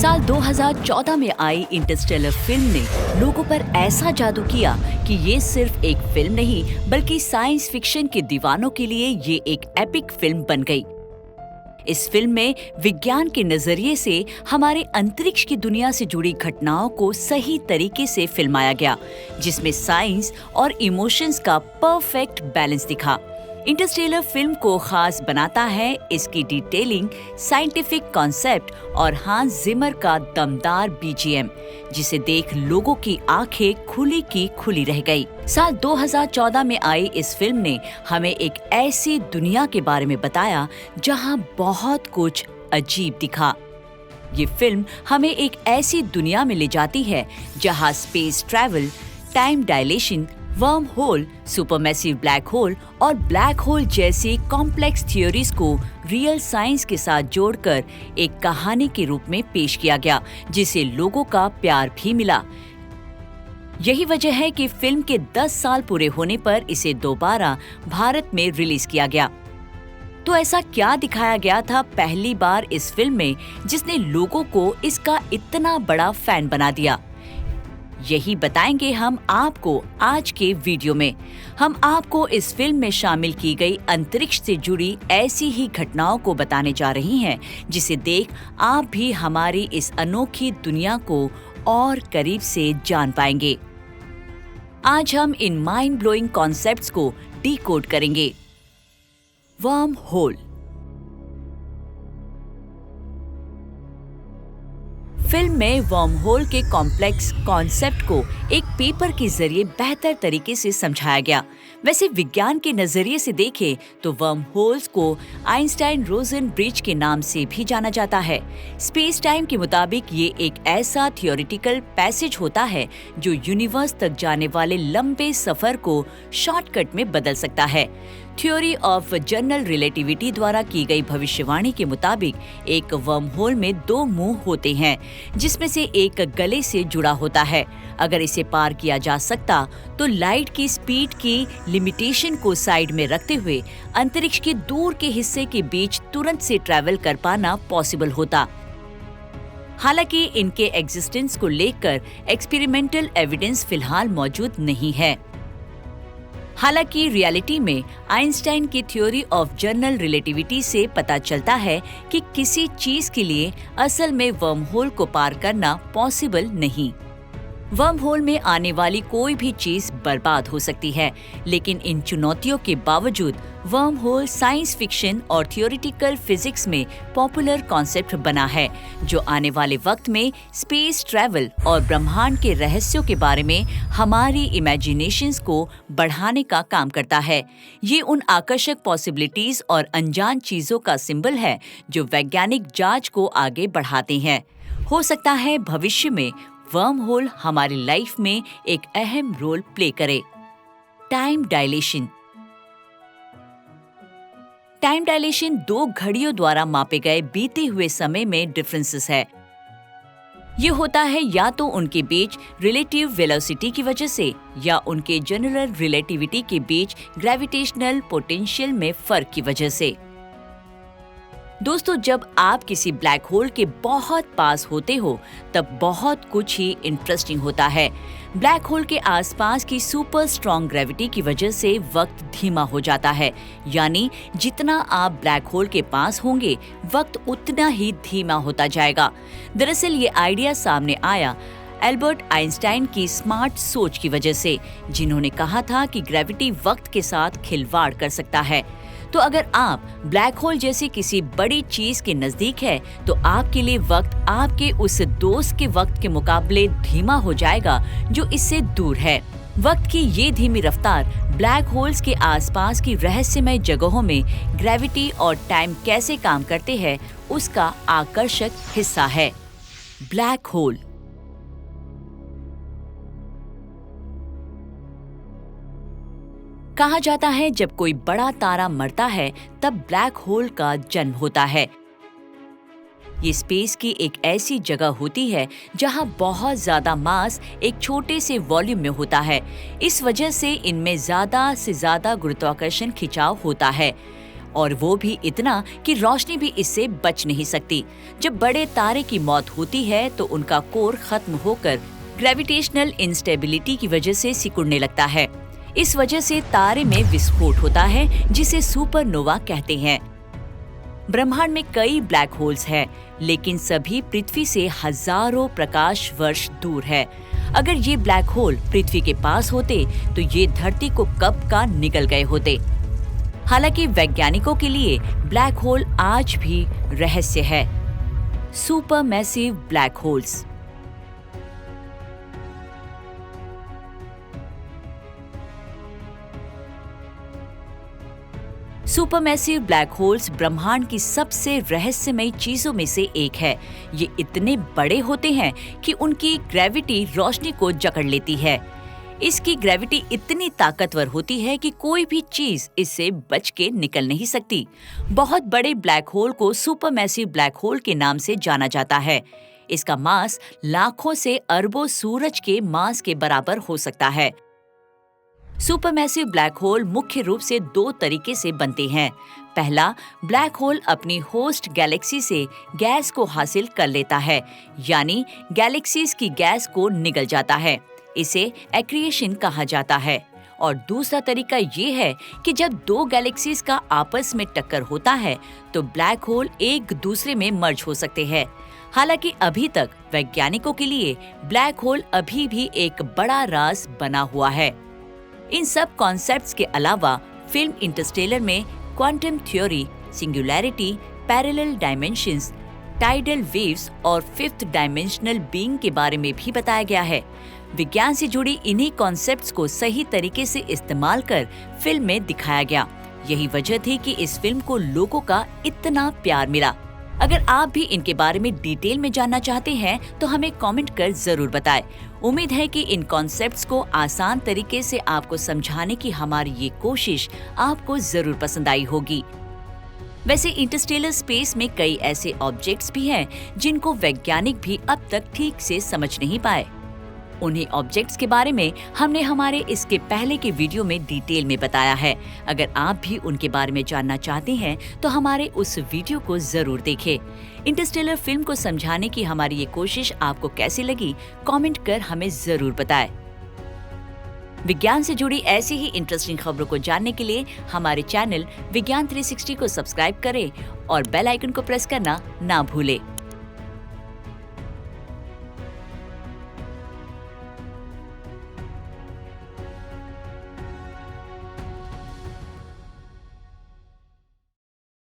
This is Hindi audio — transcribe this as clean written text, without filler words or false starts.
साल 2014 में आई इंटरस्टेलर फिल्म ने लोगों पर ऐसा जादू किया कि ये सिर्फ एक फिल्म नहीं बल्कि साइंस फिक्शन के दीवानों के लिए ये एक एपिक फिल्म बन गई। इस फिल्म में विज्ञान के नजरिए से हमारे अंतरिक्ष की दुनिया से जुड़ी घटनाओं को सही तरीके से फिल्माया गया, जिसमें साइंस और इमोशंस का परफेक्ट बैलेंस दिखा। इंटरस्टेलर फिल्म को खास बनाता है इसकी डिटेलिंग, साइंटिफिक कॉन्सेप्ट और हांस जिमर का दमदार बीजीएम, जिसे देख लोगों की आंखें खुली की खुली रह गई। साल 2014 में आई इस फिल्म ने हमें एक ऐसी दुनिया के बारे में बताया जहां बहुत कुछ अजीब दिखा। ये फिल्म हमें एक ऐसी दुनिया में ले जाती है जहां space travel, time dilation, worm hole, supermassive black hole और ब्लैक होल जैसी कॉम्प्लेक्स थ्योरीज को रियल साइंस के साथ जोड़कर एक कहानी के रूप में पेश किया गया, जिसे लोगों का प्यार भी मिला। यही वजह है कि फिल्म के 10 साल पूरे होने पर इसे दोबारा भारत में रिलीज किया गया। तो ऐसा क्या दिखाया गया था पहली बार इस फिल्म में जिसने लोगों को इसका इतना बड़ा फैन बना दिया? यही बताएंगे हम आपको आज के वीडियो में। हम आपको इस फिल्म में शामिल की गई अंतरिक्ष से जुड़ी ऐसी ही घटनाओं को बताने जा रही हैं, जिसे देख आप भी हमारी इस अनोखी दुनिया को और करीब से जान पाएंगे। आज हम इन माइंड ब्लोइंग कॉन्सेप्ट्स को डीकोड करेंगे। Worm hole. फिल्म में वर्म होल के कॉम्प्लेक्स कॉन्सेप्ट को एक पेपर के जरिए बेहतर तरीके से समझाया गया। वैसे विज्ञान के नजरिए से देखें तो वर्म होल्स को आइंस्टाइन-रोजन ब्रिज के नाम से भी जाना जाता है। स्पेस टाइम के मुताबिक ये एक ऐसा थियोरिटिकल पैसेज होता है जो यूनिवर्स तक जाने वाले लंबे सफर को शॉर्टकट में बदल सकता है। थ्योरी ऑफ जनरल रिलेटिविटी द्वारा की गई भविष्यवाणी के मुताबिक एक वर्म होल में 2 मुंह होते हैं, जिसमें से एक गले से जुड़ा होता है। अगर इसे पार किया जा सकता तो लाइट की स्पीड की लिमिटेशन को साइड में रखते हुए अंतरिक्ष के दूर के हिस्से के बीच तुरंत से ट्रैवल कर पाना पॉसिबल होता। हालांकि इनके एग्जिस्टेंस को लेकर एक्सपेरिमेंटल एविडेंस फिलहाल मौजूद नहीं है। हालांकि रियलिटी में आइंस्टाइन की थ्योरी ऑफ जनरल रिलेटिविटी से पता चलता है कि किसी चीज के लिए असल में वर्म होल को पार करना पॉसिबल नहीं। वर्म होल में आने वाली कोई भी चीज बर्बाद हो सकती है, लेकिन इन चुनौतियों के बावजूद वर्म होल साइंस फिक्शन और थियोरिटिकल फिजिक्स में पॉपुलर कॉन्सेप्ट बना है, जो आने वाले वक्त में स्पेस ट्रैवल और ब्रह्मांड के रहस्यों के बारे में हमारी इमेजिनेशंस को बढ़ाने का काम करता है। ये उन आकर्षक पॉसिबिलिटीज और अनजान चीजों का सिंबल है जो वैज्ञानिक जांच को आगे बढ़ाते हैं। हो सकता है भविष्य में वर्म होल हमारी लाइफ में एक अहम रोल प्ले करे। Time dilation. टाइम डायलेशन 2 घड़ियों द्वारा मापे गए बीते हुए समय में डिफरेंसेस है। ये होता है या तो उनके बीच रिलेटिव वेलोसिटी की वजह से या उनके जनरल रिलेटिविटी के बीच ग्रेविटेशनल पोटेंशियल में फर्क की वजह से। दोस्तों, जब आप किसी ब्लैक होल के बहुत पास होते हो तब बहुत कुछ ही इंटरेस्टिंग होता है। ब्लैक होल के आसपास की सुपर स्ट्रॉन्ग ग्रेविटी की वजह से वक्त धीमा हो जाता है, यानी जितना आप ब्लैक होल के पास होंगे वक्त उतना ही धीमा होता जाएगा। दरअसल ये आइडिया सामने आया एल्बर्ट आइंस्टाइन की स्मार्ट सोच की वजह से, जिन्होंने कहा था कि ग्रेविटी वक्त के साथ खिलवाड़ कर सकता है। तो अगर आप ब्लैक होल जैसी किसी बड़ी चीज के नजदीक है तो आपके लिए वक्त आपके उस दोस्त के वक्त के मुकाबले धीमा हो जाएगा जो इससे दूर है। वक्त की ये धीमी रफ्तार ब्लैक होल्स के आसपास की रहस्यमय जगहों में ग्रेविटी और टाइम कैसे काम करते हैं उसका आकर्षक हिस्सा है। Black hole. कहा जाता है जब कोई बड़ा तारा मरता है तब ब्लैक होल का जन्म होता है। ये स्पेस की एक ऐसी जगह होती है जहां बहुत ज्यादा मास एक छोटे से वॉल्यूम में होता है। इस वजह से इनमें ज्यादा से ज्यादा गुरुत्वाकर्षण खिंचाव होता है। और वो भी इतना कि रोशनी भी इससे बच नहीं सकती। जब बड़े तारे की मौत होती है तो उनका कोर खत्म होकर ग्रेविटेशनल इंस्टेबिलिटी की वजह से सिकुड़ने लगता है। इस वजह से तारे में विस्फोट होता है जिसे सुपरनोवा कहते हैं। ब्रह्मांड में कई ब्लैक होल्स हैं, लेकिन सभी पृथ्वी से हजारों प्रकाश वर्ष दूर है। अगर ये ब्लैक होल पृथ्वी के पास होते तो ये धरती को कब का निगल गए होते। हालांकि वैज्ञानिकों के लिए ब्लैक होल आज भी रहस्य है। Supermassive black holes. Supermassive black holes ब्रह्मांड की सबसे रहस्यमयी चीजों में से एक है। ये इतने बड़े होते हैं कि उनकी ग्रेविटी रोशनी को जकड़ लेती है। इसकी ग्रेविटी इतनी ताकतवर होती है कि कोई भी चीज इससे बच के निकल नहीं सकती। बहुत बड़े ब्लैक होल को सुपरमैसिव ब्लैक होल के नाम से जाना जाता है। इसका मास लाखों से अरबों सूरज के मास के बराबर हो सकता है। सुपरमैसिव ब्लैक होल मुख्य रूप से दो तरीके से बनते हैं। पहला, ब्लैक होल अपनी होस्ट गैलेक्सी से गैस को हासिल कर लेता है, यानी गैलेक्सीज की गैस को निगल जाता है। इसे एक्रिएशन कहा जाता है। और दूसरा तरीका ये है कि जब दो गैलेक्सीज का आपस में टक्कर होता है तो ब्लैक होल एक दूसरे में मर्ज हो सकते हैं। हालांकि अभी तक वैज्ञानिकों के लिए ब्लैक होल अभी भी एक बड़ा राज बना हुआ है। इन सब कॉन्सेप्ट्स के अलावा फिल्म इंटरस्टेलर में quantum theory, singularity, parallel dimensions, tidal waves और फिफ्थ डायमेंशनल बीइंग के बारे में भी बताया गया है। विज्ञान से जुड़ी इन्हीं कॉन्सेप्ट्स को सही तरीके से इस्तेमाल कर फिल्म में दिखाया गया। यही वजह थी कि इस फिल्म को लोगों का इतना प्यार मिला। अगर आप भी इनके बारे में डिटेल में जानना चाहते हैं तो हमें कमेंट कर जरूर बताएं। उम्मीद है कि इन कॉन्सेप्ट्स को आसान तरीके से आपको समझाने की हमारी ये कोशिश आपको जरूर पसंद आई होगी। वैसे इंटरस्टेलर स्पेस में कई ऐसे ऑब्जेक्ट्स भी हैं जिनको वैज्ञानिक भी अब तक ठीक से समझ नहीं पाए। उन्हीं ऑब्जेक्ट्स के बारे में हमने हमारे इसके पहले के वीडियो में डिटेल में बताया है। अगर आप भी उनके बारे में जानना चाहते हैं तो हमारे उस वीडियो को जरूर देखें। इंटरस्टेलर फिल्म को समझाने की हमारी ये कोशिश आपको कैसी लगी, कमेंट कर हमें जरूर बताएं। विज्ञान से जुड़ी ऐसी ही इंटरेस्टिंग खबरों को जानने के लिए हमारे चैनल विज्ञान 360 को सब्सक्राइब करें और बेल आइकन को प्रेस करना ना भूलें।